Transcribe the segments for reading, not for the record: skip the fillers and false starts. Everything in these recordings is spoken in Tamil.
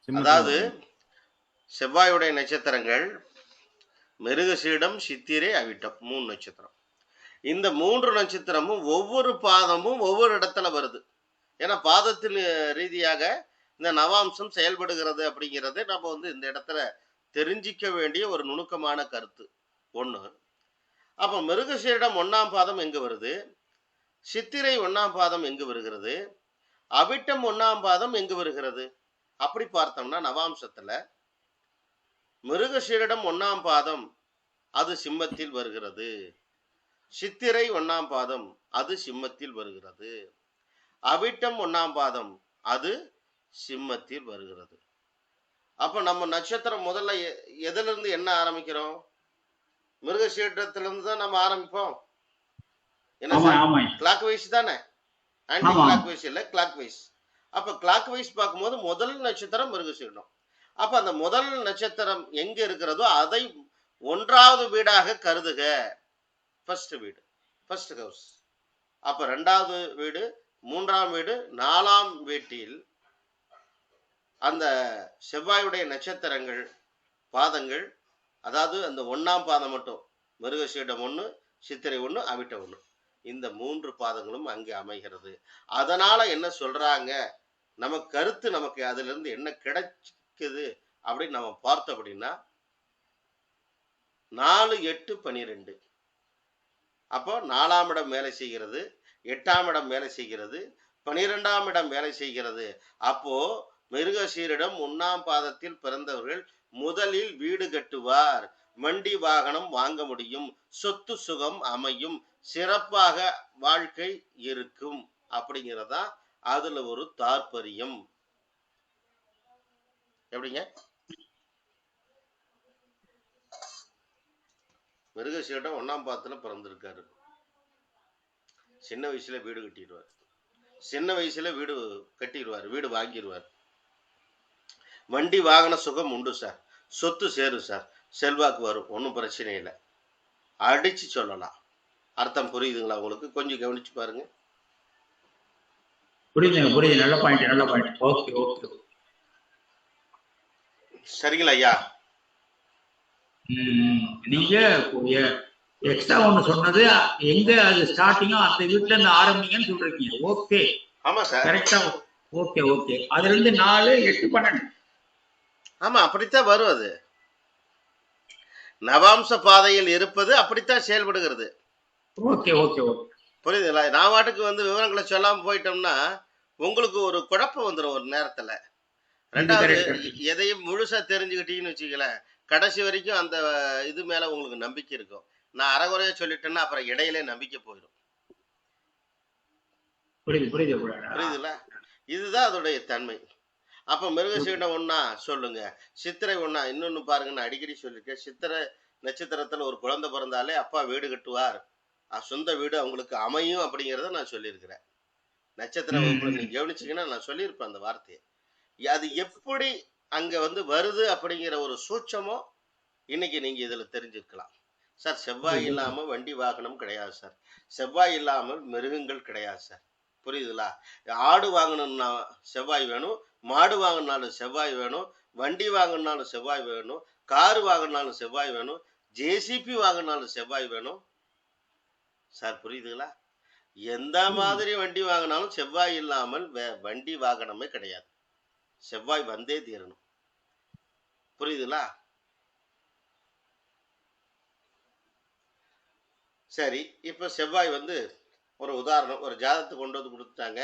அதாவது செவ்வாயுடைய நட்சத்திரங்கள் மிருகசீடம், சித்திரை, அவிட்டம் 3 நட்சத்திரம். இந்த 3 நட்சத்திரமும் ஒவ்வொரு பாதமும் ஒவ்வொரு இடத்துல வருது. ஏன்னா பாதத்தின் ரீதியாக இந்த நவாம்சம் செயல்படுகிறது அப்படிங்கிறது நம்ம இந்த இடத்துல தெரிஞ்சிக்க வேண்டிய ஒரு நுணுக்கமான கருத்து ஒண்ணு. அப்ப மிருகசீரிடம் 1ஆம் பாதம் எங்க வருது, சித்திரை 1ஆம் பாதம் எங்கு வருகிறது, அவிட்டம் 1ஆம் பாதம் எங்கு வருகிறது? அப்படி பார்த்தோம்னா நவாம்சத்துல மிருகசீரிடம் 1ஆம் பாதம் அது சிம்மத்தில் வருகிறது, சித்திரை 1ஆம் பாதம் அது சிம்மத்தில் வருகிறது, அவிட்டம் 1ஆம் பாதம் அது சிம்மத்தில் வருகிறது. அப்ப நம்ம நட்சத்திரம் முதல்ல எதுல இருந்து என்ன ஆரம்பிக்கிறோம்? மிருகசீரிடத்திலிருந்து தான் நம்ம ஆரம்பிப்போம். என்ன சார், கிளாக் வைஸ் தானே, ஆன்டி கிளாக் வைஸ் இல்ல, கிளாக் வைஸ். அப்ப கிளாக் வைஸ் பார்க்கும்போது முதல் நட்சத்திரம் மிருகசீரிடம். அப்ப அந்த முதல் நட்சத்திரம் எங்க இருக்கிறதோ அதை 1வது வீடாக கருதுக. ஃபர்ஸ்ட் வீடு, ஃபர்ஸ்ட் ஹவுஸ். அப்ப 2வது வீடு, 3ஆம் வீடு, 4ஆம் வீட்டில் அந்த செவ்வாயுடைய நட்சத்திரங்கள் பாதங்கள், அதாவது அந்த 1ஆம் பாதம் மட்டும் மிருகசீரிடம் 1, சித்திரை 1, அவிட்டம் 1, இந்த 3 பாதங்களும் அங்கே அமைகிறது. அதனால என்ன சொல்றாங்க, நமக்கு கருத்து, நமக்கு அதுல இருந்து என்ன கிடைக்குது அப்படின்னு நம்ம பார்த்தோம் அப்படின்னா 4, 8, 12. அப்போ 4ஆம் இடம் வேலை செய்கிறது, 8ஆம் இடம் வேலை செய்கிறது, 12ஆம் இடம் வேலை செய்கிறது. அப்போ மிருகசீரிடம் 1ஆம் பாதத்தில் பிறந்தவர்கள் முதலில் வீடு கட்டுவார், வண்டி வாகனம் வாங்க முடியும், சொத்து சுகம் அமையும், சிறப்பாக வாழ்க்கை இருக்கும் அப்படிங்கிறதா அதுல ஒரு தாற்பயம். எப்படிங்க? மிருகசீரிடம் 1ஆம் பாதத்துல பிறந்திருக்காரு, சின்ன வயசுல வீடு கட்டிடுவார், சின்ன வயசுல வீடு கட்டிடுவார், வீடு வாங்கிடுவார், வண்டி வாகன சுகம் உண்டு சார், சொத்து சேரும் சார், செல்வாக்கு வரும், ஒன்றும் பிரச்சனை இல்லை, அடிச்சு சொல்லலாம். அர்த்தம் புரியுதுங்களா உங்களுக்கு? கொஞ்சம் கவனிச்சு பாருங்க. புரியுது. நல்ல பாயிண்ட், நல்ல பாயிண்ட். ஓகே ஓகே, சரிங்களா ஐயா? நீங்க எக்ஸ்ட்ரா ஒண்ணு சொன்னது, எங்க அது ஸ்டார்டிங்கோ அந்த வீட்டுல இருந்து ஆரம்பிங்கன்னு சொல்றீங்க. ஓகே, ஆமா சார், கரெக்டா. ஓகே ஓகே, அதுல இருந்து 4, 8, 12. ஆமா, அப்படித்தான் வரும். அது நவாம்ச பாதையில் இருப்பது அப்படித்தான் செயல்படுகிறது. ஓகே ஓகே ஓகே, புரியுதுங்களா? நான் வாட்டுக்கு விவரங்களை சொல்லாம போயிட்டோம்னா உங்களுக்கு ஒரு குழப்பம் வந்துடும் ஒரு நேரத்துல. 2வது, எதையும் முழுசா தெரிஞ்சுக்கிட்டீங்கன்னு வச்சுக்கலேன், கடைசி வரைக்கும் அந்த இது மேல உங்களுக்கு நம்பிக்கை இருக்கும். நான் அரைகுறையா சொல்லிட்டேன்னா அப்புறம் இடையிலே நம்பிக்கை போயிடும். புரியுதுங்களா? இதுதான் அதோடைய தன்மை. அப்ப மிருகசீரிடம் 1 சொல்லுங்க, சித்திரை 1. இன்னொன்னு பாருங்க, நான் அடிக்கடி சொல்லியிருக்கேன், சித்திரை நட்சத்திரத்துல ஒரு குழந்தை பிறந்தாலே அப்பா வீடு கட்டுவார், சொந்த வீடு அவங்களுக்கு அமையும் அப்படிங்கிறத நான் சொல்லியிருக்கிறேன். நட்சத்திர வகுப்புல நீங்க கவனிச்சீங்கன்னா நான் சொல்லியிருப்பேன் அந்த வார்த்தையை. அது எப்படி அங்க வருது அப்படிங்கிற ஒரு சூட்சமோ இன்னைக்கு நீங்க இதுல தெரிஞ்சிருக்கலாம். சார், செவ்வாய் இல்லாம வண்டி வாகனம் கிடையாது சார், செவ்வாய் இல்லாமல் மிருகங்கள் கிடையாது சார். புரியுதுங்களா? ஆடு வாங்கணும்னா செவ்வாய் வேணும், மாடு வாங்கினாலும் செவ்வாய் வேணும், வண்டி வாங்கினாலும் செவ்வாய் வேணும், கார் வாங்கினாலும் செவ்வாய் வேணும், ஜேசிபி வாங்கினாலும் செவ்வாய் வேணும் சார். புரியுதுங்களா? எந்த மாதிரி வண்டி வாங்கினாலும் செவ்வாய் இல்லாமல் வண்டி வாகனமே கிடையாது. செவ்வாய் வந்தே தீரணும். புரியுதுங்களா? சரி, இப்ப செவ்வாய் ஒரு உதாரணம், ஒரு ஜாதகத்தை கொண்டு கொடுத்துட்டாங்க,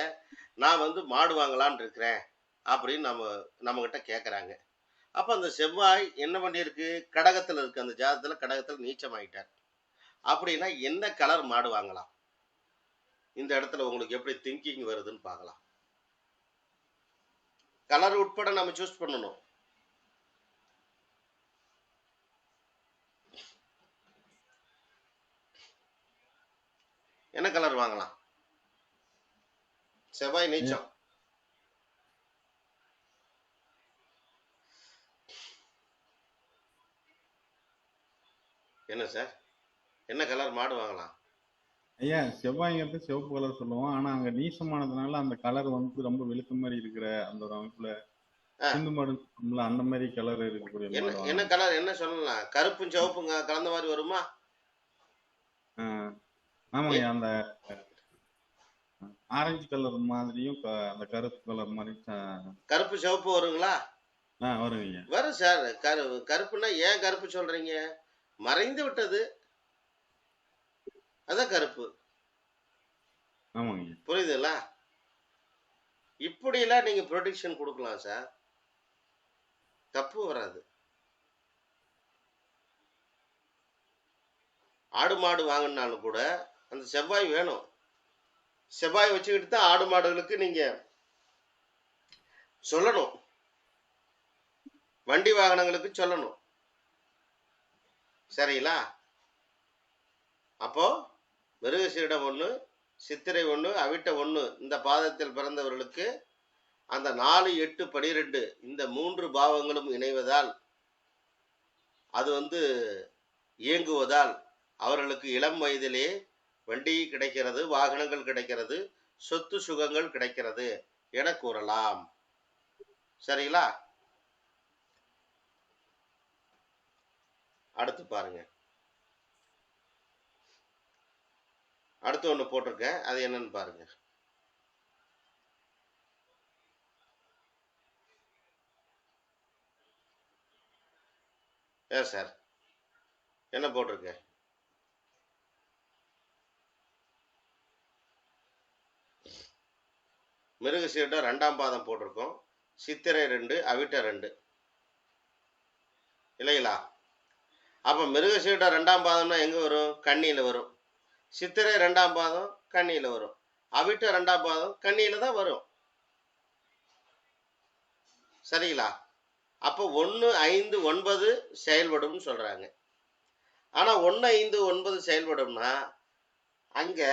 நான் மாடு வாங்கலான் இருக்கிறேன் அப்படின்னு நம்ம கிட்ட கேட்கறாங்க. அப்ப அந்த செவ்வாய் என்ன பண்ணிருக்கு, கடகத்துல இருக்கு, அந்த ஜாதகத்துல கடகத்துல நீச்சம் ஆயிட்டார். அப்படின்னா என்ன கலர் மாடு வாங்கலாம்? இந்த இடத்துல உங்களுக்கு எப்படி திங்கிங் வருதுன்னு பார்க்கலாம். கலர் உட்பட நம்ம சூஸ் பண்ணணும். என்ன கலர் வாங்கலாம்? செவ்வாய் நீச்சம். என்ன சார், என்ன கலர் மாடு வாங்கலாம்? ஐயா, செவ்வாய்ங்கிறது சிவப்பு கலர் சொல்லுவோம், ஆனா அங்க நீசமானதுனால அந்த கலர் ரொம்ப வெளுத்த மாதிரி இருக்கிற அந்த ஒரு அமைப்புல ஆ, சிந்து மாடு அந்த மாதிரி கலர் இருக்கக்கூடிய என்ன மாடு என்ன வாங்கணும். கலர் என்ன சொல்லலாம்? கருப்பும் சிவப்பும் கலந்த மாதிரி வருமா? ஆ, ஏ, ஆமாங்க. அந்த ஆரஞ்சு கலர் மாதிரியும் அந்த கருப்பு கலர் மாதிரி கருப்பு சிவப்பு வருங்களா? வருங்க. வரும் சார். கருப்புன்னா ஏன் கருப்பு சொல்றீங்க? மறைந்து விட்டது, அதான் கருப்பு. ஆமாங்க. புரியுதுங்களா? இப்படியெல்லாம் நீங்க ப்ரொடிக்ஷன் கொடுக்கலாம் சார், தப்பு வராது. ஆடு மாடு வாங்கினாலும் கூட அந்த செவ்வாய் வேணும். செவ்வாய் வச்சுக்கிட்டு தான் ஆடு மாடுகளுக்கு நீங்க சொல்லணும், வண்டி வாகனங்களுக்கு சொல்லணும். சரிங்களா? அப்போ மிருகசீரிடம் 1, சித்திரை 1, அவிட்ட 1 இந்த பாதத்தில் பிறந்தவர்களுக்கு அந்த 4, 8, 12 இந்த 3 பாவங்களும் இணைவதால், அது இயங்குவதால் அவர்களுக்கு இளம் வயதிலே வண்டி கிடைக்கிறது, வாகனங்கள் கிடைக்கிறது, சொத்து சுகங்கள் கிடைக்கிறது என கூறலாம். சரிங்களா? அடுத்து பாருங்க. அடுத்து ஒன்று போட்டிருக்கேன், அது என்னன்னு பாருங்க. ஏன் சார் என்ன போட்டிருக்கேன்? மிருகசீரிடம் 2ஆம் பாதம் போட்டிருக்கோம், சித்திரை 2, அவிட்ட 2 இல்லைங்களா? அப்போ மிருகசீரிடம் 2ஆம் பாதம்னா எங்கே வரும்? கன்னியில் வரும். சித்திரை 2ஆம் பாதம் கன்னியில் வரும். அவிட்ட 2ஆம் பாதம் கன்னியில் தான் வரும். சரிங்களா? அப்போ 1, 5, 9 செயல்படும் சொல்கிறாங்க. ஆனால் 1, 5, 9 செயல்படும்னா அங்கே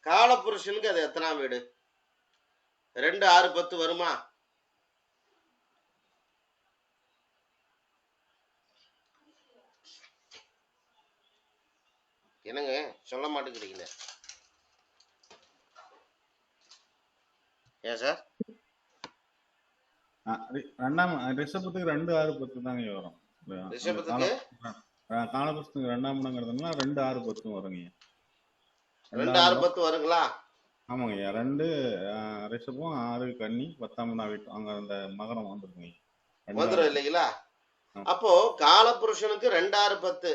காலபுருஷனுக்கு அது எத்தனாம் வீடு? 2, 6, 10 வருமா? என்னங்க சொல்ல மாட்டேங்கிறீங்களே? ஏன் சார்? ரிஷபத்துக்கு 2, 6, 10 தாங்க வரும். ரிஷபத்துக்கு காலபுருஷனுக்கு 2ஆம் இடங்கிறதுனால 2, 6, 10 வருங்க. 2, 6, 10 வருங்களா? ஆமாங்க. 2 ரிஷபம், 6 கன்னி, 10ஆம் அவிட்டம் அங்க அந்த மகரம் வந்துருக்குங்க. வந்துடும் இல்லைங்களா? அப்போ காலபுருஷனுக்கு 2, 6, 10.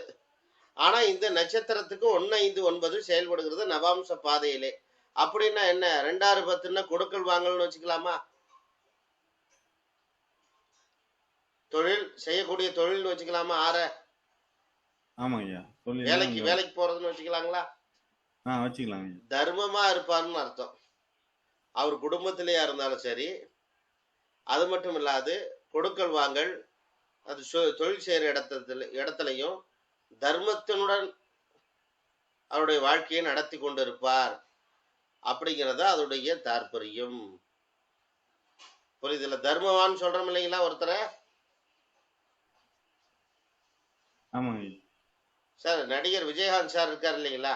ஆனா இந்த நட்சத்திரத்துக்கு 1, 5, 9 செயல்படுகிறது நவாம்ச பாதையிலே. அப்படின்னா என்ன? 2, 6, 10ன்னா கொடுக்கல் வாங்கல்னு வச்சுக்கலாமா? தொழில் செய்யக்கூடிய தொழில்னு வச்சுக்கலாமா? 6 ஆமாங்க. வேலைக்கு போறதுன்னு வச்சுக்கலாங்களா? வச்சுக்கலாங்க. தர்மமா இருப்பாருன்னு அர்த்தம். அவர் குடும்பத்திலேயா இருந்தாலும் சரி, அது மட்டும் இல்லாது கொடுக்கல் வாங்கல், அது தொழில் செய்யற இடத்துலையும் தர்மத்தினுடன் அவருடைய வாழ்க்கையை நடத்தி கொண்டிருப்பார் அப்படிங்கிறத அதோடைய தாற்பயம். புரியுதுல்ல? தர்மவான் சொல்றோம் இல்லைங்களா ஒருத்தரை? ஆமாங்க சார், நடிகர் விஜயகாந்த் சார் இருக்கார் இல்லைங்களா?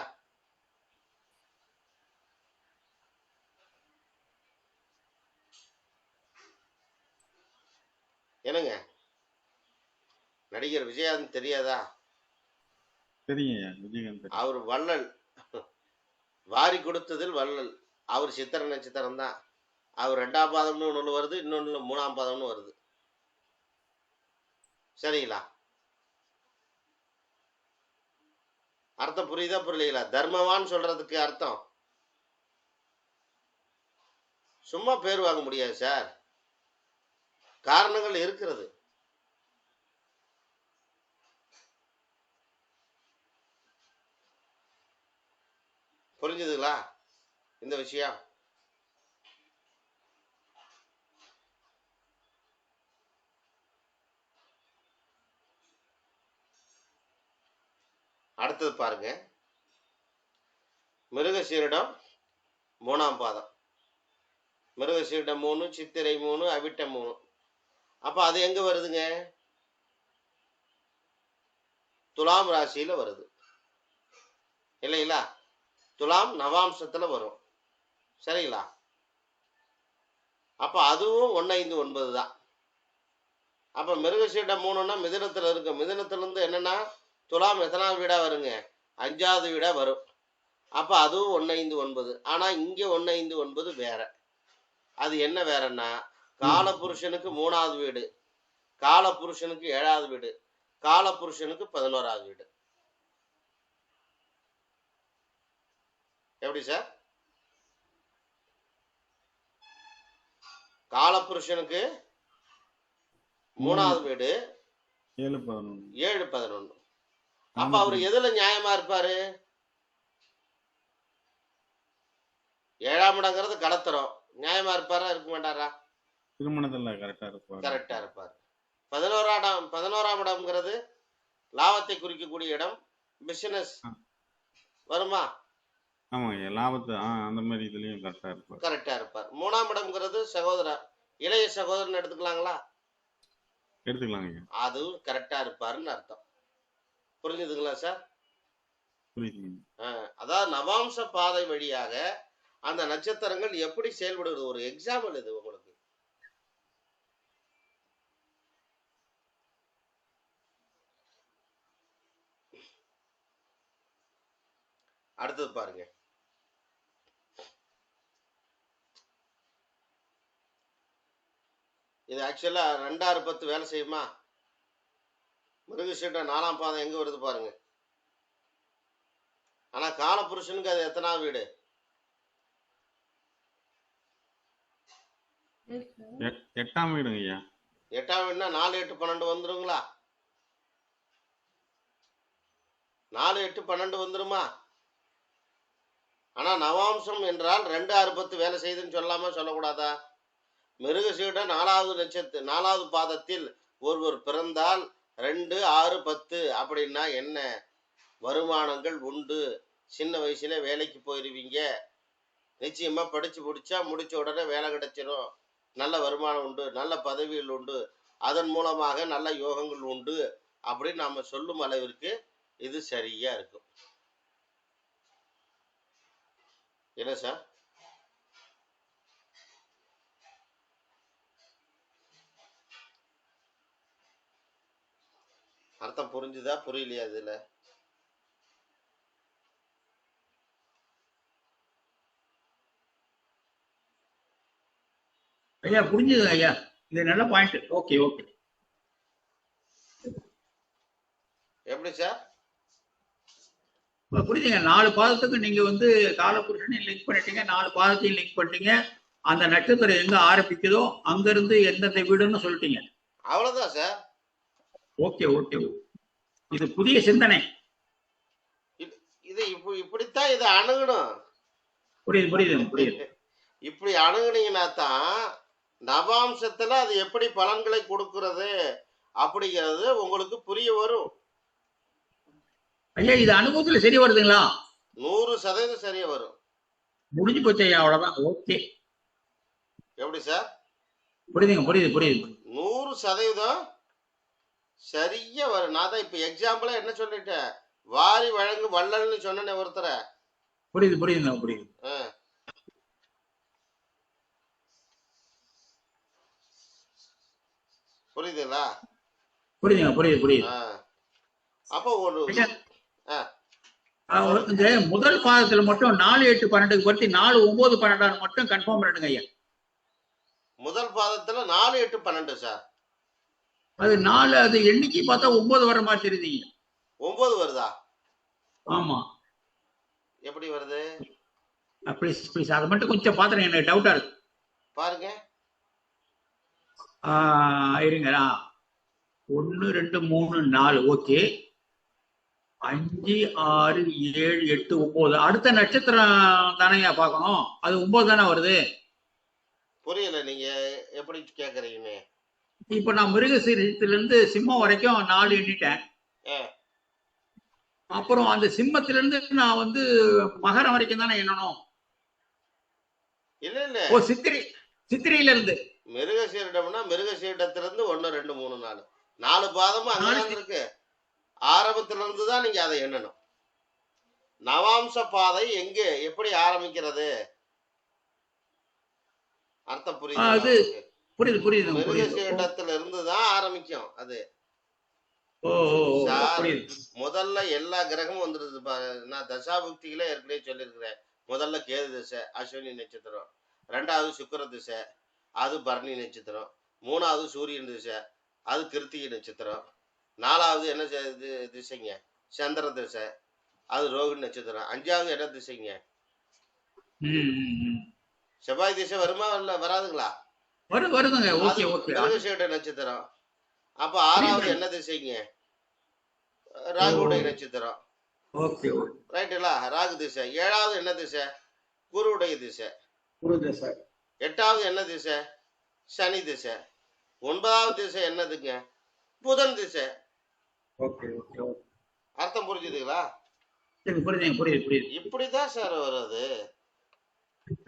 என்னங்க, நடிகர் விஜயகாந்த் தெரியாதா? தெரியுங்க. விஜயகாந்த் அவர் வள்ளல், வாரி கொடுத்ததில் வள்ளல். அவர் சித்திரை நட்சத்திரம் தான். அவர் 2ஆம் பாதம்னு ஒன்று வருது, இன்னொன்று 3ஆம் பாதம்னு வருது. சரிங்களா? அர்த்தம் புரியுதா புரியலைங்களா? தர்மவான் சொல்றதுக்கு அர்த்தம் சும்மா பேர் வாங்க முடியாது சார், காரணங்கள் இருக்கிறது. புரிஞ்சுதுங்களா இந்த விஷயம்? அடுத்தது பாருங்க. மிருகசீரிடம் 3ஆம் பாதம், மிருகசீரிடம் 3, சித்திரை 3, அவிட்டம் 3. அப்போ அது எங்க வருதுங்க? துலாம் ராசியில வருது இல்லைங்களா? துலாம் நவாம்சத்துல வரும். சரிங்களா? அப்போ அதுவும் 1, 5, 9 தான். அப்ப மிருகசீடம் 3ன்னா மிதுனத்துல இருக்கு. மிதுனத்துல இருந்து என்னன்னா துலாம் எத்தனாவது வீடா வருங்க? 5வது வீடா வரும். அப்ப அதுவும் 159. ஆனா இங்க 159 வேற. அது என்ன வேறன்னா காலபுருஷனுக்கு 3வது வீடு, காலபுருஷனுக்கு 7வது வீடு, காலபுருஷனுக்கு 11வது வீடு. எப்படி சார்? காலபுருஷனுக்கு 3வது வீடு 7 11 7 11. அப்ப அவரு எதுல நியாயமா இருப்பாரு? 7ஆம் இடங்கிறது கடத்தரம், நியாயமா இருப்பாரா இருக்க மாட்டாரா? திருமணத்துல கரெக்டா இருப்பாரு. கரெக்டா இருப்பாரு. 11ஆம் இடம்ங்கிறது லாபத்தை குறிக்கக்கூடிய இடம், பிசினஸ் வருமா? ஆமாங்க, லாபத்தை அந்த மாதிரி இதுலயும் கரெக்டா இருப்பாரு. கரெக்டா இருப்பார். 3ஆம் இடம்ங்கிறது சகோதரர், இளைய சகோதரன் எடுத்துக்கலாங்களா? எடுத்துக்கலாங்க. அதுவும் கரெக்டா இருப்பாருன்னு அர்த்தம். புரிஞ்சுதுங்களா சார்? புரியுதுங்க. அதாவது நவாம்ச பாதை வழியாக அந்த நட்சத்திரங்கள் எப்படி செயல்படுவது ஒரு எக்ஸாம்பிள் இது உங்களுக்கு. அடுத்தது பாருங்க. இது ஆக்சுவலா 2 6 10 வேலை செய்யுமா? மிருகசீடம் 4ஆம் பாதம் எங்க வருது பாருங்க. ஆனா காலபுருஷனுக்கு அது எத்தனாவது வீடு? 8ஆம் வீடுங்க ஐயா. 8ஆம் வீடுனா 4 8 12 வந்துருங்களா? 4 8 12 வந்துருமா? ஆனா நவாம்சம் என்றால் 2 6 10 வேலை செய்யுதுன்னு சொல்லாம சொல்லக்கூடாதா? மிருகசீடம் 4வது பாதத்தில் ஒருவர் பிறந்தால் 2 6 10 அப்படின்னா என்ன? வருமானங்கள் உண்டு, சின்ன வயசுல வேலைக்கு போயிருவீங்க, நிச்சயமா படிச்சு முடிச்ச உடனே வேலை கிடைச்சிடும், நல்ல வருமானம் உண்டு, நல்ல பதவிகள் உண்டு, அதன் மூலமாக நல்ல யோகங்கள் உண்டு அப்படின்னு நாம சொல்லும் அளவிற்கு இது சரியா இருக்கும். என்ன சார்? அர்த்தம் புரிஞ்சுதா புரியலையா? இதுல ஐயா புரிஞ்சுது ஐயா, இது நல்ல பாயிண்ட். Okay okay. எப்படி சார்? புரியுதுங்க. 4 பாதத்துக்கு நீங்க வந்து காலபுருஷனையும் லிங்க் பண்ணிட்டீங்க, 4 பாதத்தையும் லிங்க் பண்ணிட்டீங்க. அந்த நட்சத்திரம் எங்க ஆரம்பிக்குதோ அங்க இருந்து எந்தெந்த வீடுன்னு சொல்லிட்டீங்க. அவ்வளவுதான் சார். ஓகே ஓகே, இது புதிய சிந்தனை. இது இப்படித்தான் இதை அணுகணும். புரியுது புரியுது புரியுது. இப்படி அணுகுனீங்கன்னா தான் நவாம்சத்துல அது எப்படி பலன்களை கொடுக்கிறது அப்படிங்கிறது உங்களுக்கு புரிய வரும். ஐயா இது அனுபவத்துல சரி வருதுங்களா? 100% சரியா வரும். முடிஞ்சு போச்சு ஐயா, அவ்வளவுதான். ஓகே. எப்படி சார்? புரியுதுங்க, புரியுது புரியுது. 100% சரியா வரும். நான் தான் இப்ப எக்ஸாம்பிளா என்ன சொல்லிட்டேன், வாரி வழங்கு வள்ளல்னு சொன்னேனே ஒருத்தர. புரியுது புரியுதுங்க புரியுது. புரியுதுங்களா? புரியுதுங்க புரியுது புரியுது. அப்போ ஒரு இந்த முதல் பாதத்துல மட்டும் 4 8 12 பத்தி 4 9 12 மட்டும் கன்ஃபார்ம் பண்ணிடுங்க ஐயா. முதல் பாதத்துல 4 8 12 சார். அது 4, அது எண்ணிக்கை பார்த்தா 9 வர மாதிரி தெரியுதுங்க. 9 வருதா? ஆமா. எப்படி வருது? ப்ளீஸ் ப்ளீஸ் அதை மட்டும் கொஞ்சம் பாத்துறேன், எனக்கு டவுட்டா இருக்கு. பாருங்க. இருங்களா. 1 2 3 4 ஓகே. 5 6 7 8 9 அடுத்த நட்சத்திரம் தானேயா பார்க்கணும், அது 9 தானே வருது. புரியல நீங்க எப்படி கேக்குறீங்கன்னு. இப்ப நான் மிருகசீரத்துல இருந்து சிம்மம் வரைக்கும் 4 எண்ணிட்டேன். அப்புறம் அந்த சிம்மத்துல இருந்து நான் வந்து மகரம் வரைக்கும் தானே எண்ணணும். இல்ல இல்ல, ஓ சித்திரையில இருந்து மிருகசீரிடம்னா மிருகசீரிடத்துல இருந்து 1 2 3 4 4 பாதமும் அங்கதான் இருக்கு. ஆரம்பத்துல இருந்து தான் நீங்க அதை எண்ணணும். நவாம்ச பாதை எங்க எப்படி ஆரம்பிக்கிறது? அர்த்தம் புரியுது? புரியுது புரியுது புரியுது. மிருகசீடத்துல இருந்துதான் ஆரம்பிக்கும் அது. ஓ ஓ, ஓ, சார் புரியுது. முதல்ல எல்லா கிரகமும் வந்துருது நான் தசாபுக்திகளே ஏற்கனவே சொல்லியிருக்கிறேன். முதல்ல கேது திசை அஸ்வினி நட்சத்திரம், ரெண்டாவது சுக்கிர திசை அது பரணி நட்சத்திரம், மூணாவது சூரியன் திசை அது கிருத்திகை நட்சத்திரம், நாலாவது என்ன திசைங்க சந்திர திசை அது ரோகிணி நட்சத்திரம், அஞ்சாவது என்ன திசைங்க செவ்வாய் திசை வருமா இல்ல வராதுங்களா? வருதுங்க. அது ஓகே ஓகே. மிருகசீட நட்சத்திரம். அப்ப ஆறாவது என்ன திசைங்க ராகுடைய நட்சத்திரம். Okay okay. ரைட்டுங்களா? ராகு திசை. ஏழாவது என்ன திசை குருவுடைய திசை. குரு திசை. எட்டாவது என்ன திசை சனி திசை. ஒன்பதாவது திசை என்னதுங்க புதன் திசை. Okay okay okay. அர்த்தம் புரிஞ்சுதுங்களா? சரி புரியுது புரியுது புரியுது. இப்படிதான் சார் வருது.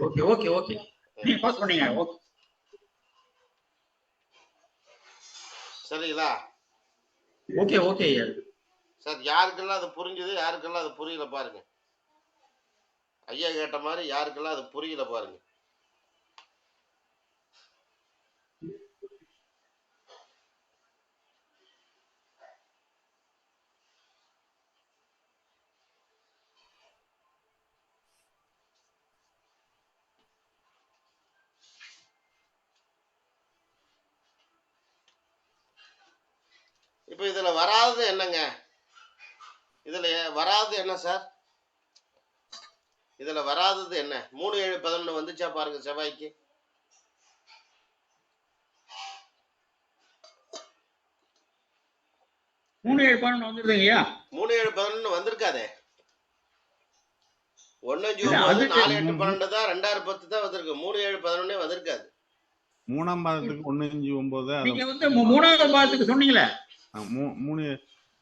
Okay okay okay. நீங்க பாஸ் பண்ணீங்க. ஓகே சரிங்களா? ஓகே ஓகே சார் யாருக்கெல்லாம் அது புரிஞ்சுது யாருக்கெல்லாம் அது புரியல பாருங்க. ஐயா கேட்ட மாதிரி யாருக்கெல்லாம் அது புரியல பாருங்க. இப்ப இதுல வராதது என்னங்க? இதுல வராதது என்ன சார்? இதுல வராதது என்ன? 3 7 11 வந்துச்சா பாருங்க செவ்வாய்க்கு. 3 7 11 வந்துருதுங்கய்யா. 3 7 11 வந்திருக்காதே. 1 5 9 4 8 12 தான் 2010 தான் வந்திருக்கு. 3 7 11 வந்திருக்காது. மூணாம் பாதத்துக்கு 1 5 9 நீங்க வந்து மூணாவது பாதத்துக்கு சொன்னீங்களே.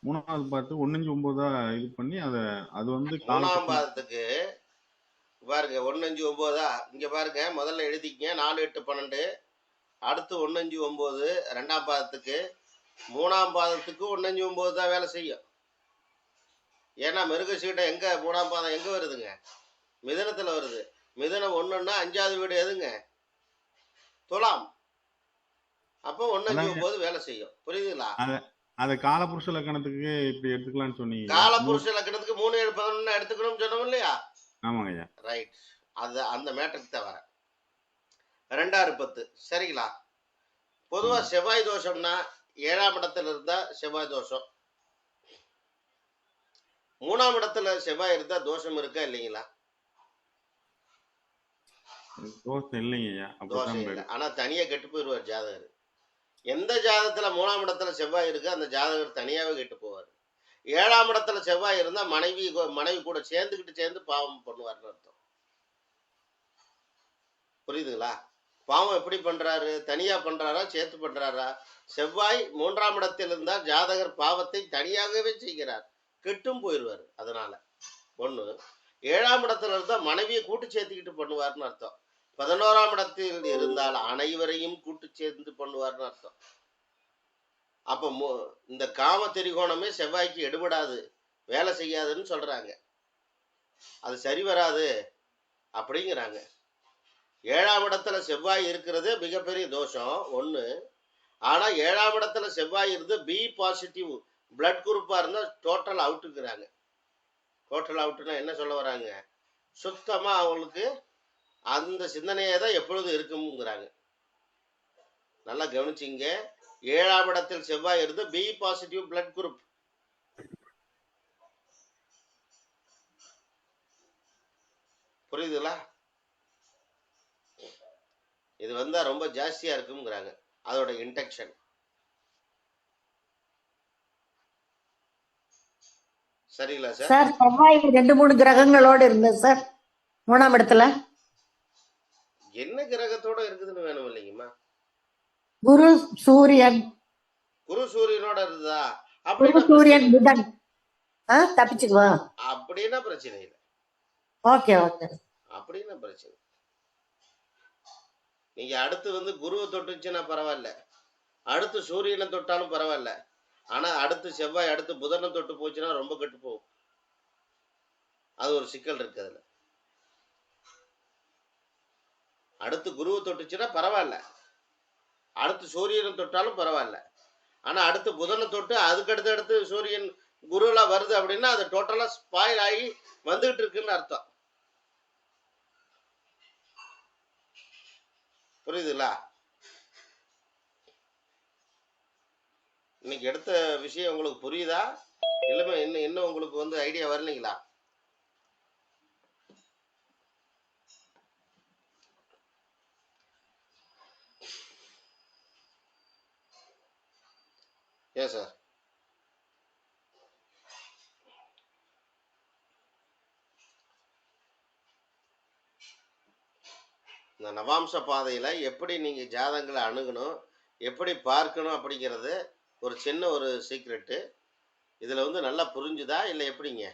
மூணாவது பாதத்து 1 5 9 இது பண்ணி அது வந்து மூணாம் பாதத்துக்கு பாருங்க 1 5 9 இங்க பாருங்க முதல்ல எழுதிக்கங்க 4 8 12 அடுத்து 1 5 9 ரெண்டாம் பாதத்துக்கு. மூணாம் பாதத்துக்கு 1 5 9 தான் வேலை செய்யும். ஏன்னா மிருகசீடம் எங்க மூணாம் பாதம் எங்க வருதுங்க மிதனத்துல வருது. மிதனம் 1ன்னா 5வது வீடு எதுங்க துலாம். அப்போ 1 5 9 வேலை செய்யும். புரியுதுங்களா? அத காலபுருஷ லக்கணத்துக்கு இப்படி எடுத்துக்கலாம்னு சொன்னீங்க. காலபுருஷ லக்கணத்துக்கு 3 7 11 எடுத்துக்கணும்னு சொன்னோம் இல்லையா? ஆமாங்க ஐயா. ரைட். அது அந்த மேட்டருக்கு தான் வரேன். 2 6 10 சரிங்களா? பொதுவா செவ்வாய் தோஷம்னா 7ஆம் இடத்துல இருந்தா செவ்வாய் தோஷம். 3ஆம் இடத்துல செவ்வாய் இருந்தா தோஷம் இருக்கா இல்லைங்களா? தோஷம் இல்லைங்க ஐயா. தோஷம் இல்லை. ஆனா தனியா கெட்டு போயிடுவார் ஜாதகர். எந்த ஜாதகத்துல 3ஆம் இடத்துல செவ்வாய் இருக்கு அந்த ஜாதகர் தனியாவே கெட்டு போவார். 7ஆம் இடத்துல செவ்வாய் இருந்தா மனைவி கூட சேர்ந்து பாவம் பண்ணுவார்னு அர்த்தம். புரியுதுங்களா? பாவம் எப்படி பண்றாரு? தனியா பண்றாரா சேர்த்து பண்றாரா? செவ்வாய் 3ஆம் இடத்தில் இருந்தால் ஜாதகர் பாவத்தை தனியாகவே செய்கிறார், கெட்டும் போயிடுவார். அதனால 1 7ஆம் இடத்துல இருந்தா மனைவியை கூட்டு சேர்த்துக்கிட்டு பண்ணுவார்னு அர்த்தம். 11ஆம் இடத்தில் இருந்தால் அனைவரையும் கூட்டு சேர்ந்து பண்ணுவார்னு அர்த்தம். அப்ப இந்த காம திரிகோணமே செவ்வாய்க்கு எடுபடாது, வேலை செய்யாதுன்னு சொல்றாங்க. அது சரி வராது அப்படிங்கிறாங்க. 7ஆம் இடத்துல செவ்வாய் இருக்கிறது மிகப்பெரிய தோஷம் 1. ஆனா 7ஆம் இடத்துல செவ்வாய் இருந்து பி பாசிட்டிவ் பிளட் குரூப்பா இருந்தா டோட்டல் அவுட்டுங்கிறாங்க. டோட்டல் அவுட்னா என்ன சொல்ல வராங்க? சுத்தமா அவங்களுக்கு அந்த சிந்தனையே தான் எப்பொழுதும் இருக்குங்கிறாங்க. நல்லா கவனிச்சிங்க. 7ஆம் இடத்தில் செவ்வாய் இருந்து பி பாசிட்டிவ் பிளட் குரூப். புரியுதுங்களா? இது வந்தா ரொம்ப ஜாஸ்தியா இருக்குங்கிறாங்க அதோட இன்டெக்ஷன். சரிங்களா சார்? சார் செவ்வாய் 2 3 கிரகங்களோட இருந்தது சார் 3ஆம் இடத்துல. என்ன கிரகத்தோட இருக்குதுன்னு வேணும் இல்லைங்கம்மா? குரு சூரியன். குரு சூரியனோட இருக்குதா? குரு சூரியன் புதன் தப்பிச்சுக்குவா. அப்படின்னா பிரச்சனை இல்லை. Okay okay. அப்படின்னா பிரச்சனை. நீங்க அடுத்து வந்து குருவை தொட்டுச்சுன்னா பரவாயில்ல, அடுத்து சூரியனை தொட்டாலும் பரவாயில்ல. ஆனா அடுத்து செவ்வாய் அடுத்து புதனை தொட்டு போச்சுன்னா ரொம்ப கெட்டு போகும். அது ஒரு சிக்கல் இருக்கு அதுல. அடுத்து குருவை தொட்டுச்சுன்னா பரவாயில்ல, அடுத்து சூரியனை தொட்டாலும் பரவாயில்ல. ஆனா அடுத்து புதனை தொட்டு அதுக்கு அடுத்து சூரியன் குருலாம் வருது அப்படின்னா அது டோட்டலா ஸ்பாயில் ஆகி வந்துகிட்டு இருக்குன்னு அர்த்தம். புரியுதுங்களா? இன்னைக்கு எடுத்த விஷயம் உங்களுக்கு புரியுதா? இல்லைமே இன்னும் உங்களுக்கு ஐடியா வரலைங்களா? ஏன் சார்? இந்த நவாம்ச பாதையில எப்படி நீங்க ஜாதகங்களை அணுகணும், எப்படி பார்க்கணும் அப்படிங்கிறது ஒரு சின்ன ஒரு சீக்ரெட்டு. இதுல நல்லா புரிஞ்சுதா இல்லை எப்படிங்க?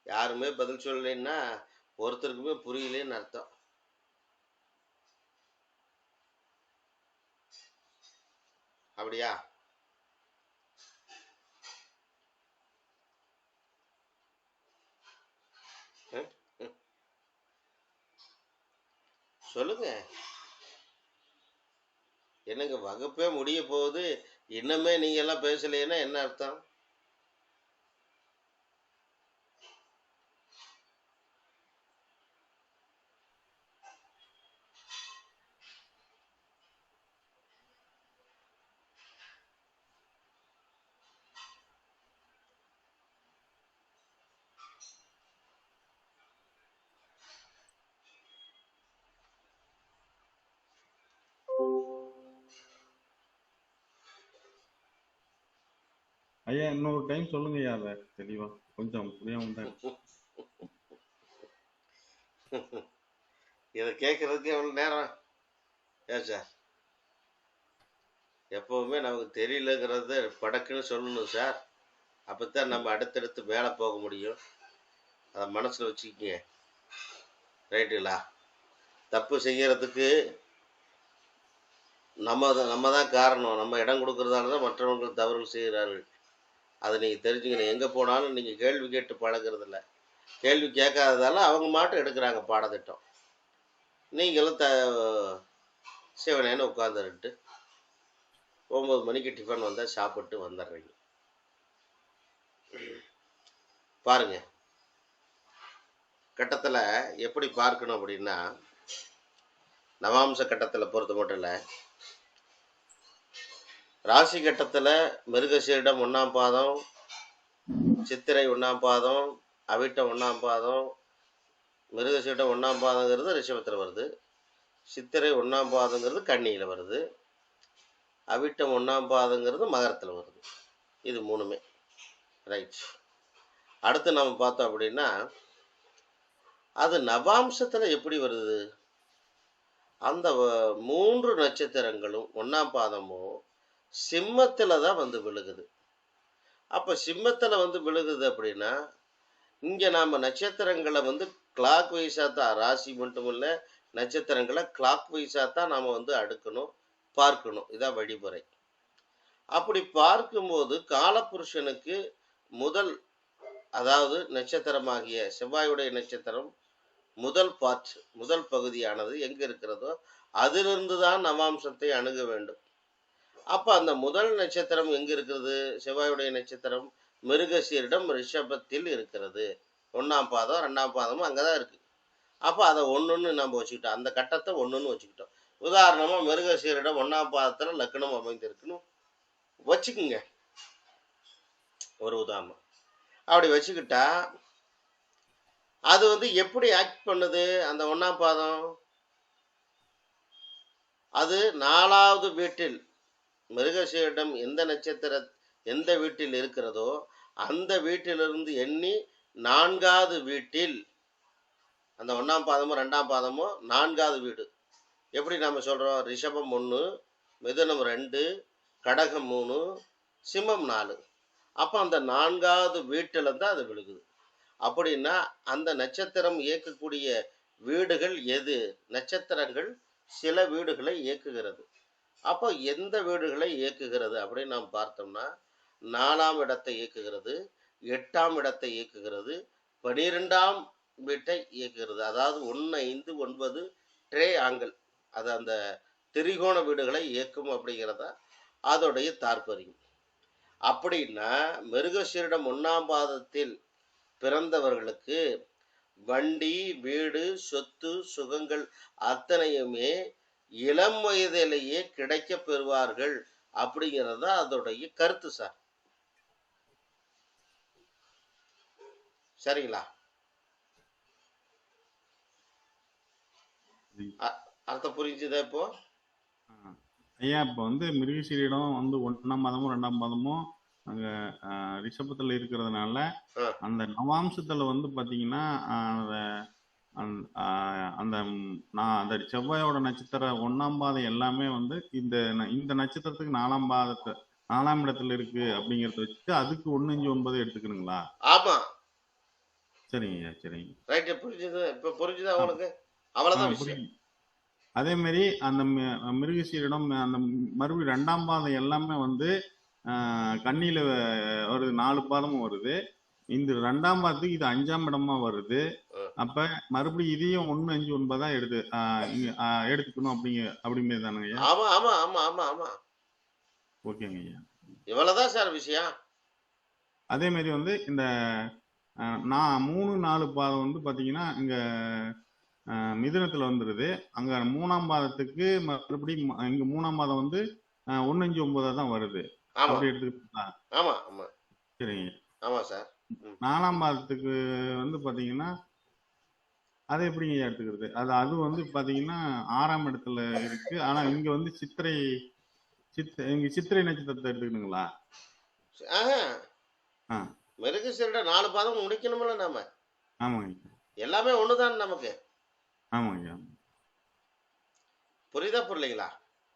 யாருமே பதில் சொல்லலைன்னா ஒருத்தருக்குமே புரியலேன்னு அர்த்தம். அப்படியா? சொல்லுங்க. என்னங்க வகுப்பே முடிய போகுது, இன்னுமே நீங்க எல்லாம் பேசலைன்னா என்ன அர்த்தம்? ஐயா இன்னொரு டைம் சொல்லுங்க ஐயா, அதை தெளிவா கொஞ்சம் புரியாம தான். இதை கேட்கறதுக்கு எவ்வளவு நேரம்? ஏன் சார், எப்பவுமே நமக்கு தெரியலங்கிறத படக்குன்னு சொல்லணும் சார். அப்போத்தான் நம்ம அடுத்தடுத்து மேலே போக முடியும். அதை மனசில் வச்சுக்கிங்க. ரைட்டுங்களா? தப்பு செய்யறதுக்கு நம்ம தான் காரணம். நம்ம இடம் கொடுக்கறதால தான் மற்றவர்கள் தவறுகள் செய்கிறார்கள். அதை நீங்கள் தெரிஞ்சுக்கணும். எங்கே போனாலும் நீங்கள் கேள்வி கேட்டு பழகிறதில்ல. கேள்வி கேட்காததால அவங்க மாட்டும் எடுக்கிறாங்க பாடத்திட்டம். நீங்களும் சிவனேன்னு உட்காந்துட்டு 9 மணிக்கு டிஃபன் வந்தால் சாப்பிட்டு வந்துடுறீங்க. பாருங்க, கட்டத்தில் எப்படி பார்க்கணும் அப்படின்னா, நவாம்ச கட்டத்தில் பொறுத்த மட்டும் இல்லை, ராசி கட்டத்தில் மிருகசீரிடம் 1ஆம் பாதம், சித்திரை 1ஆம் பாதம், அவிட்டம் 1ஆம் பாதம். மிருகசீரிடம் 1ஆம் பாதங்கிறது ரிஷபத்தில் வருது, சித்திரை 1ஆம் பாதங்கிறது கன்னியில் வருது, அவிட்டம் 1ஆம் பாதங்கிறது மகரத்தில் வருது. இது 3மே ரைட். அடுத்து நம்ம பார்த்தோம் அப்படின்னா, அது நவாம்சத்தில் எப்படி வருது? அந்த 3 நட்சத்திரங்களும் 1ஆம் பாதமும் சிம்மத்தில் தான் விழுகுது. அப்போ சிம்மத்தில் விழுகுது அப்படின்னா, இங்கே நாம் நட்சத்திரங்களை கிளாக் வைஸாக தான், ராசி மட்டும் இல்லை, நட்சத்திரங்களை கிளாக் வைஸாக தான் நாம் அடுக்கணும், பார்க்கணும். இதான் வழிமுறை. அப்படி பார்க்கும்போது காலபுருஷனுக்கு முதல், அதாவது நட்சத்திரமாகிய செவ்வாயுடைய நட்சத்திரம் முதல் பார்ட், முதல் பகுதியானது எங்கே இருக்கிறதோ அதிலிருந்து தான் நவாம்சத்தை அணுக வேண்டும். அப்போ அந்த முதல் நட்சத்திரம் எங்கே இருக்கிறது? செவ்வாயுடைய நட்சத்திரம் மிருகசீரிடம் ரிஷபத்தில் இருக்கிறது. 1ஆம் பாதம் 2ஆம் பாதமும் அங்கே தான் இருக்குது. அப்போ அதை ஒன்றுன்னு நம்ம வச்சுக்கிட்டோம், அந்த கட்டத்தை ஒன்றுன்னு வச்சுக்கிட்டோம். உதாரணமாக மிருகசீரிடம் 1ஆம் பாதத்தில் லக்னம் அமைந்திருக்குன்னு வச்சுக்குங்க, ஒரு உதாரணம். அப்படி வச்சுக்கிட்டா அது எப்படி ஆக்ட் பண்ணுது? அந்த 1ஆம் பாதம் அது 4வது வீட்டில், மிருகசீரிடம் எந்த வீட்டில் இருக்கிறதோ அந்த வீட்டிலிருந்து எண்ணி 4வது வீட்டில், அந்த 1ஆம் பாதமும் 2ஆம் பாதமும் 4வது வீடு. எப்படி நம்ம சொல்கிறோம்? ரிஷபம் 1, மிதுனம் 2, கடகம் 3, சிம்மம் 4. அப்போ அந்த 4வது வீட்டில் தான் அது விழுகுது. அப்படின்னா அந்த நட்சத்திரம் இயக்கக்கூடிய வீடுகள் எது? நட்சத்திரங்கள் சில வீடுகளை இயக்குகிறது. அப்போ எந்த வீடுகளை இயக்குகிறது அப்படின்னு நாம் பார்த்தோம்னா, 4ஆம் இடத்தை இயக்குகிறது, 8ஆம் இடத்தை இயக்குகிறது, 12ஆம் வீட்டை இயக்குகிறது. அதாவது 1, 5, 9 ட்ரே ஆங்கிள். அது அந்த திரிகோண வீடுகளை இயக்கும் அப்படிங்கிறதா அதோடைய தாற்பயம். அப்படின்னா மிருகசீரிடம் 1ஆம் பாதத்தில் பிறந்தவர்களுக்கு வண்டி, வீடு, சொத்து, சுகங்கள் அத்தனையுமே இளம் வயதிலேயே கிடைக்கப் பெறுவார்கள் அப்படிங்கிறது தான் அதோடைய கருத்து சார். சரிங்களா? அர்த்தம் புரிஞ்சுதா இப்போ? ஐயா இப்போ வந்து மிருகசீரிடம் வந்து 1ஆம் பாதமும் 2ஆம் பாதமும் அங்க ரிஷபத்துல இருக்கிறதுனால அந்த நவாம்சத்துல வந்து பாத்தீங்கன்னா அந்த செவ்வாயோட நட்சத்திரம் 1ஆம் பாதம் எல்லாமே வந்து இந்த நட்சத்திரத்துக்கு 4ஆம் இடத்துல இருக்கு அப்படிங்கறத வச்சுட்டு அதுக்கு 1, 5, 9 எடுத்துக்கணுங்களா? ஆமா. சரிங்க சரிங்க. ரைட், புரிஞ்சுது. இப்ப புரிஞ்சுதா உங்களுக்கு? அவ்வளவுதான் விஷயம். அதே மாதிரி அந்த மிருகசீரிடம் அந்த மறுபடியும் 2ஆம் பாதம் எல்லாமே வந்து கன்னியில வருது, 4 பாதமும் வருது. இந்த 2ஆம் பாதத்துக்கு இது 5ஆம் இடமா வருது. அப்ப மறுபடியும் இதையும் 1, 5, 9 எடுத்துக்கணும் அப்படிங்கிறது தானுங்க ஐயா? ஆமா ஆமா ஆமா ஆமா ஆமா. ஓகேங்க ஐயா. இவ்வளவுதான் சார் விஷயம். அதே மாதிரி வந்து இந்த 3, 4 பாதம் வந்து பாத்தீங்கன்னா இங்க மிதுனத்துல வந்துருது. அங்க 3ஆம் பாதத்துக்கு மறுபடியும் இங்க 3ஆம் பாதம் வந்து 1, 5, 9 தான் வருது. அப்படி எடுத்துக்கிட்டா? ஆமா ஆமா. சரிங்க. ஆமா சார். 4ஆம் பாதத்துக்கு வந்து பாத்தீங்கன்னா அதை எப்படிங்க எடுத்துக்கிறது? அது வந்து பாத்தீங்கன்னா 6ஆம் இடத்துல இருக்கு. ஆனா இங்க வந்து இங்க சித்திரை நட்சத்திரத்தை எடுத்துக்கணுங்களா? மிருகசீரிட 4 பாதம் முடிக்கணும்ல நாம. ஆமாங்க. எல்லாமே ஒண்ணுதான் நமக்கு. ஆமாங்க. புரியுதா புரியலைங்களா?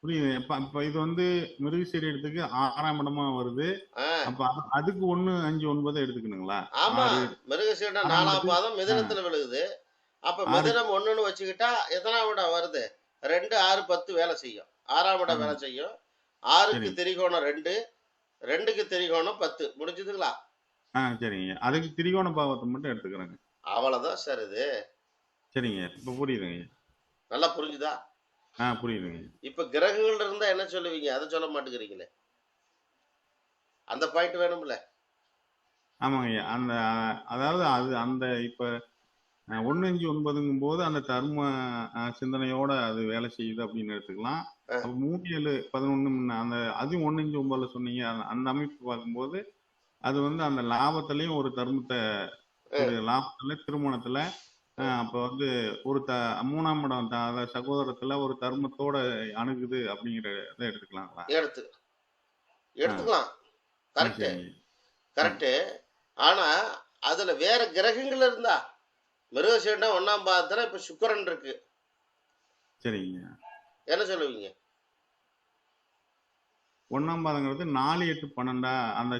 புரியுது. இப்ப இது வந்து மிருகசீரிடத்துக்கு 6ஆம் இடமா வருது. அப்ப அதுக்கு 1, 5, 9 எடுத்துக்கணுங்களா? ஆமா. மிருகசீரிட 4ஆம் பாதம் மிதுனத்துல விழுகுது. அப்ப மிதுனம் 1ன்னு வச்சுக்கிட்டா எத்தனாம் இடம் வருது? 2, 6, 10 வேலை செய்யும். 6ஆம் இடம் வேலை செய்யும். 6க்கு திரிகோணம் 2, 2க்கு திரிகோணம் 10. முடிஞ்சதுங்களா? சரிங்க. அதுக்கு திரிகோண பாவத்தை மட்டும் எடுத்துக்கிறேங்க. அவ்வளவுதான் சார் இது. சரிங்க. இப்ப புரியுதுங்க. நல்லா புரிஞ்சுதா? புரியுதுங்க. இப்ப கிரகங்கள் இருந்தா என்ன சொல்லுவீங்க? அதை சொல்ல மாட்டேங்கிறீங்களே. அந்த பாயிண்ட் வேணும்ல? ஆமாங்க. அதாவது அந்த இப்ப 1, 5, 9ங்கும் போது அந்த தர்ம சிந்தனையோட அது வேலை செய்யுது அப்படின்னு எடுத்துக்கலாம். அப்ப 3, 7, 11 அந்த அதையும் 1, 5, 9ல சொன்னீங்க. அந்த அமைப்பு பார்க்கும்போது அது வந்து அந்த லாபத்திலையும் ஒரு தர்மத்தை, ஒரு லாபத்துல திருமணத்துல அப்ப வந்து ஒரு 3ஆம் இடம் அதாவது சகோதரத்துல ஒரு தர்மத்தோட அணுகுது அப்படிங்கிறத எடுத்துக்கலாங்களா? எடுத்துக்கலாம். Correct correct. ஆனா அதுல வேற கிரகங்கள் இருந்தா மிருகசீரிடம் 1ஆம் பாதத்துல இப்ப சுக்கிரன் இருக்கு. சரிங்க. என்ன சொல்லுவீங்க? 1ஆம் பாதங்கிறது 4, 8, 12 அந்த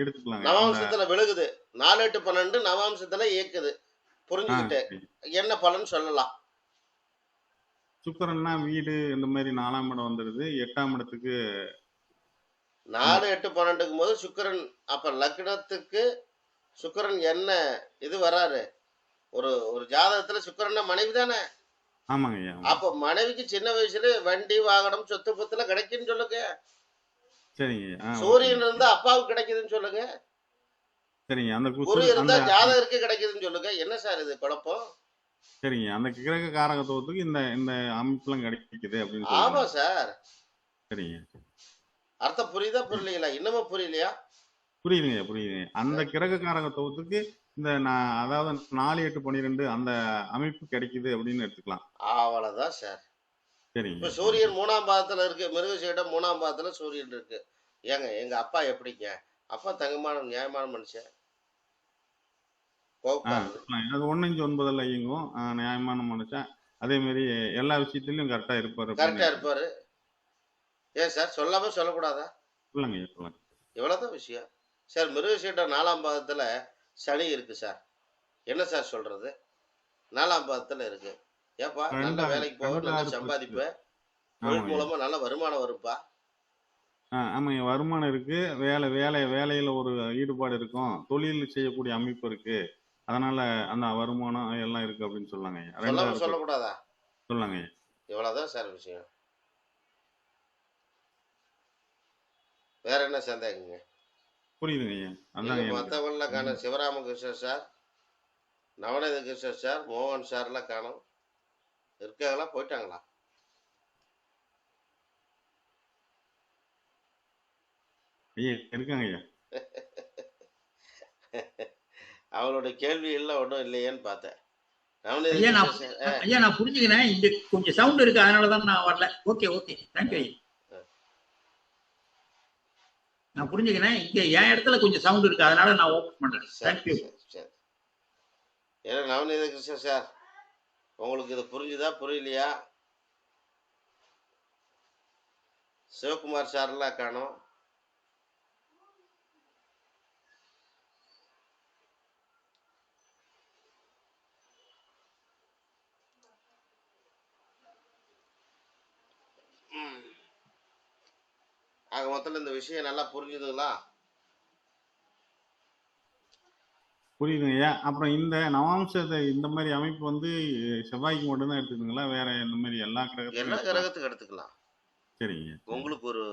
எடுத்துக்கலாங்க. நவாம்சத்துல விழுகுது. 4, 8, 12 நவாம்சத்துல இயக்குது. புரிஞ்சுக்கிட்டு என்ன பலன் சொல்லலாம்? சுக்கிரன்னா வீடு இந்த மாதிரி 4ஆம் இடம் வந்துருது. 8ஆம் இடத்துக்கு 4, 8, 12க்கும் போது சுக்கிரன் அப்ப லக்னத்துக்கு சுக்கிரன் என்ன இது வராரு? ஒரு ஜாதகத்துல சுக்கிரன்னா மனைவி தானே? ஆமாங்க. அப்ப மனைவிக்கு சின்ன வயசுல வண்டி, வாகனம், சொத்து பத்துல கிடைக்குன்னு சொல்லுங்க. சரிங்க. சூரியன் இருந்தா அப்பாவுக்கு கிடைக்குதுன்னு சொல்லுங்க. சரிங்க. அந்த குரு இருந்தா ஜாதகருக்கு கிடைக்குதுன்னு சொல்லுங்க. என்ன சார் இது குழப்பம்? சரிங்க. அந்த கிரக காரகத்துவத்துக்கு இந்த அமைப்புலாம் கிடைக்குது அப்படின்னு. ஆமா சார். சரிங்க. அர்த்தம் புரியுதா புரியலைங்களா? இன்னமும் புரியலையா? புரியுதுங்க. அந்த கிரக காரகத்துவத்துக்கு இந்த அதாவது 4, 8, 12 அந்த அமைப்பு கிடைக்குது அப்படின்னு எடுத்துக்கலாம். அவ்வளவுதான் சார். சரிங்க. இப்ப சூரியன் 3ஆம் பாதத்துல இருக்கு. மிருகசீரிடம் 3ஆம் பாதத்துல சூரியன் இருக்கு. ஏங்க எங்க அப்பா எப்படிங்க? அப்பா தங்கமான நியாயமான மனுஷன். அது 1, 5, 9ல இயங்கும். நியாயமான மனுஷன். அதே மாதிரி எல்லா விஷயத்திலயும் கரெக்டா இருப்பாரு. ஏன் சார் சொல்லாம சொல்லக்கூடாதா? சொல்லுங்க. இவ்வளவுதான் விஷயம். சார் மிருகசீரிடம் 4ஆம் பாதத்துல சனி இருக்கு சார். என்ன சார் சொல்றது? 4ஆம் பாதத்துல இருக்கு. ஏப்பா நல்ல வேலைக்கு போக, நல்லா சம்பாதிப்ப, தொழில் மூலமா நல்ல வருமானம் வரும்பா. ஆமாங்க, வருமானம் இருக்கு, வேலையில ஒரு ஈடுபாடு இருக்கும், தொழில் செய்யக்கூடிய அமைப்பு இருக்கு, அதனால அந்த வருமானம் எல்லாம் இருக்கு அப்படின்னு சொல்லாங்க ஐயா. சொல்லாம ரெண்டாவது சொல்லக்கூடாதா? சொல்லாங்க ஐயா. இவ்வளவுதான் சார் விஷயம். வேற என்ன சந்தேகங்க? புரியுதுங்க ஐயா. நீங்க அதாங்க எனக்கு. மற்றவங்கள காணும். சிவராமகிருஷ்ணன் சார், நவநீத கிருஷ்ணன் சார், மோகன் சார்லாம் காணும். இருக்காங்களா, போயிட்டாங்களா? ஐயா இருக்காங்க ஐயா. அவங்களோட கேள்வி எல்லாம் ஒன்றும் இல்லையேன்னு பார்த்தேன். நவநீத ஐயா நான் கிருஷ்ணன் சார், ஐயா நான் புரிஞ்சுக்கிறேன். இங்க கொஞ்சம் சவுண்ட் இருக்கு, அதனாலதான் நான் வரல. ஓகே ஓகே, தேங்க்யூ ஐயா. நான் புரிஞ்சுக்கிறேன். இங்க என் இடத்துல கொஞ்சம் சவுண்ட் இருக்கு, அதனால நான் ஓப்பன் பண்றேன். சரி தேங்க்யூ. சரி சரி. ஏன்னா நவநீத கிருஷ்ணன் சார், உங்களுக்கு இது புரிஞ்சுதா புரியலையா? சிவகுமார் சார்லாம் காணும். ஆக மொத்தத்தில் இந்த விஷயம் நல்லா புரிஞ்சுதுங்களா? புரியுதுங்க ஐயா. அப்புறம் இந்த நவாம்சத்தை இந்த மாதிரி அமைப்பு வந்து செவ்வாய்க்கு மட்டும்தான் எடுத்துக்குங்களா, வேற இந்த மாதிரி எல்லா எல்லா கிரகத்துக்கும்? கிரகத்துக்கும் எடுத்துக்கலாம். சரிங்க உங்களுக்கு ஒரு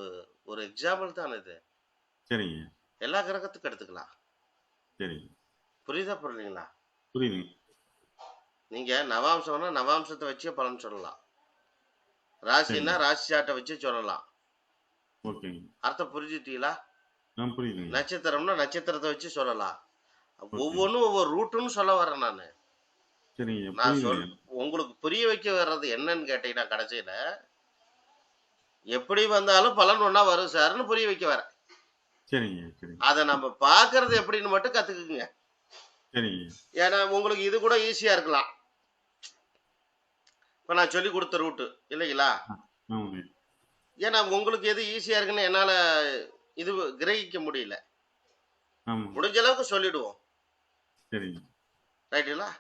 ஒரு எக்ஸாம்பிள் தான் இது. சரிங்க எல்லா கிரகத்துக்கும் எடுத்துக்கலாம். சரிங்க. புரியுதா புரியலீங்களா? புரியுதுங்க. நீங்க நவாம்சம்னா நவாம்சத்தை வச்சே பலன் சொல்லலாம். ராசின்னா ராசி சாட்டை வச்சு சொல்லலாம். ஓகேங்க. அர்த்தம் புரிஞ்சுட்டீங்களா? புரியுதுங்க. நட்சத்திரம்னா நட்சத்திரத்தை வச்சு சொல்லலாம். ஒவ்வொன்றும் ஒவ்வொரு ரூட்டுன்னு சொல்ல வரேன் நான். சரிங்க நான் புரியுதுங்க. உங்களுக்கு புரிய வைக்க வர்றது என்னன்னு கேட்டீங்கன்னா, கடைசியில எப்படி வந்தாலும் பலன் ஒண்ணா வரும் சார்னு புரிய வைக்க வரேன். சரிங்க சரிங்க அதை நம்ம பார்க்கறது எப்படின்னு மட்டும் கத்துக்குங்க. சரிங்க. ஏன்னா உங்களுக்கு இது கூட ஈஸியா இருக்கலாம். இப்ப நான் சொல்லி கொடுத்த ரூட்டு இல்லைங்களா? ஆமாங்க. ஏன்னா உங்களுக்கு எது ஈஸியா இருக்குன்னு என்னால இது கிரகிக்க முடியல. ஆமாம். முடிஞ்ச அளவுக்கு சொல்லிடுவோம். சரிங்க. ரைட்டுங்களா?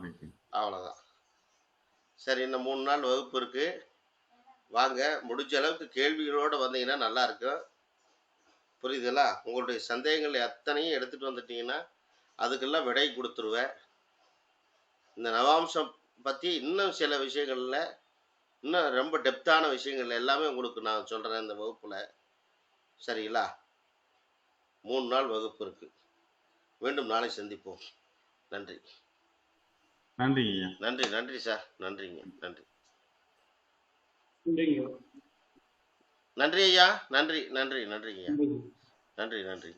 ரைட்டு. அவ்வளவுதான். சரி, இன்னும் 3 நாள் வகுப்பு இருக்கு. வாங்க, முடிஞ்ச அளவுக்கு கேள்விகளோட வந்தீங்கன்னா நல்லா இருக்கும். புரியுதுங்களா? உங்களுடைய சந்தேகங்கள் அத்தனையும் எடுத்துட்டு வந்துட்டீங்கன்னா அதுக்கெல்லாம் விடை கொடுத்துருவேன். இந்த நவாம்சம் பத்தி இன்னும் சில விஷயங்கள்ல, இன்னும் ரொம்ப டெப்தான விஷயங்கள் எல்லாமே உங்களுக்கு நான் சொல்றேன் இந்த வகுப்புல. சரிங்களா? 3 நாள் வகுப்பு இருக்கு. மீண்டும் நாளை சந்திப்போம். நன்றி. நன்றி ஐயா. நன்றி நன்றி சார். நன்றிங்க. நன்றி நன்றிங்க. நன்றி ஐயா. நன்றி நன்றி நன்றிங்க ஐயா. நன்றி நன்றி.